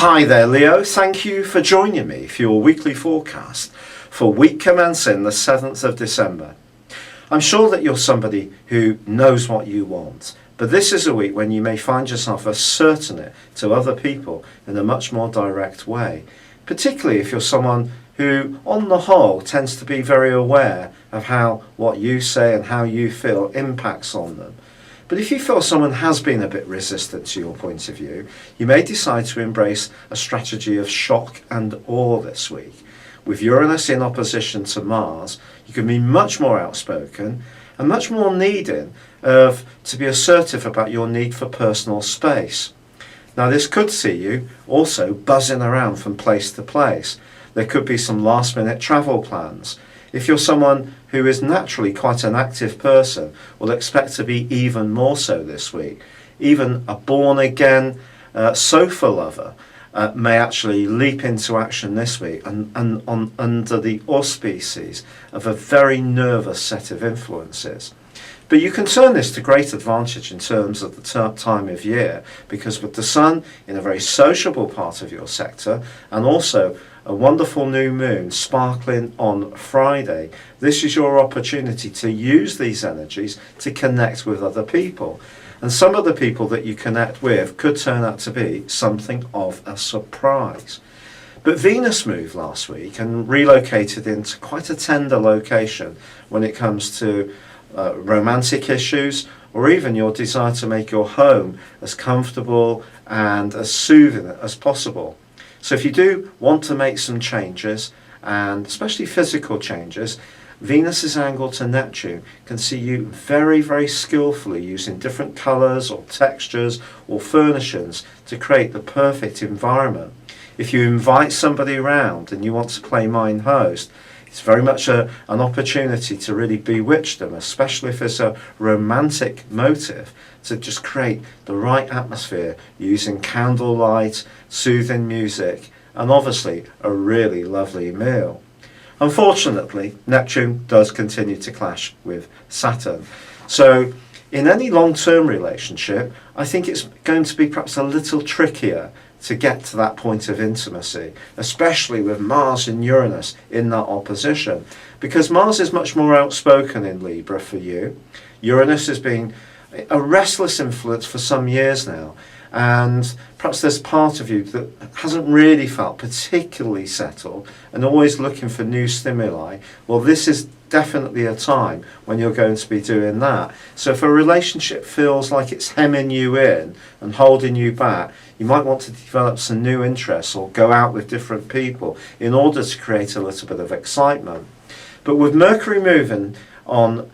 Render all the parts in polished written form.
Hi there, Leo. Thank you for joining me for your weekly forecast for week commencing the 7th of December. I'm sure that you're somebody who knows what you want, but this is a week when you may find yourself asserting it to other people in a much more direct way, particularly if you're someone who, on the whole, tends to be very aware of how what you say and how you feel impacts on them. But if you feel someone has been a bit resistant to your point of view, you may decide to embrace a strategy of shock and awe this week. With Uranus in opposition to Mars, you can be much more outspoken and much more needing to be assertive about your need for personal space. Now, this could see you also buzzing around from place to place. There could be some last-minute travel plans. If you're someone who is naturally quite an active person, will expect to be even more so this week. Even a born-again sofa lover may actually leap into action this week and under the auspices of a very nervous set of influences. But you can turn this to great advantage in terms of the time of year, because with the Sun in a very sociable part of your sector and also a wonderful new moon sparkling on Friday, this is your opportunity to use these energies to connect with other people. And some of the people that you connect with could turn out to be something of a surprise. But Venus moved last week and relocated into quite a tender location when it comes to romantic issues, or even your desire to make your home as comfortable and as soothing as possible. So if you do want to make some changes, and especially physical changes, Venus's angle to Neptune can see you very, very skillfully using different colours or textures or furnishings to create the perfect environment. If you invite somebody around and you want to play mind host, it's very much an opportunity to really bewitch them, especially if it's a romantic motive, to just create the right atmosphere using candlelight, soothing music, and obviously a really lovely meal. Unfortunately, Neptune does continue to clash with Saturn. So in any long-term relationship, I think it's going to be perhaps a little trickier to get to that point of intimacy, especially with Mars and Uranus in that opposition, because Mars is much more outspoken in Libra for you. Uranus has been a restless influence for some years now, and perhaps there's part of you that hasn't really felt particularly settled and always looking for new stimuli. Well, this is definitely a time when you're going to be doing that. So if a relationship feels like it's hemming you in and holding you back, you might want to develop some new interests or go out with different people in order to create a little bit of excitement. But with Mercury moving on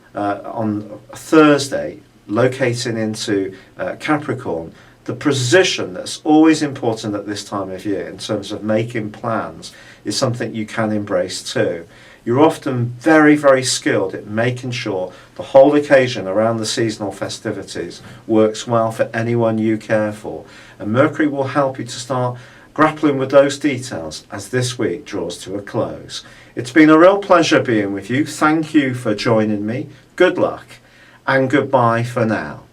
Thursday, locating into Capricorn, the position that's always important at this time of year in terms of making plans is something you can embrace too. You're often very, very skilled at making sure the whole occasion around the seasonal festivities works well for anyone you care for. And Mercury will help you to start grappling with those details as this week draws to a close. It's been a real pleasure being with you. Thank you for joining me. Good luck and goodbye for now.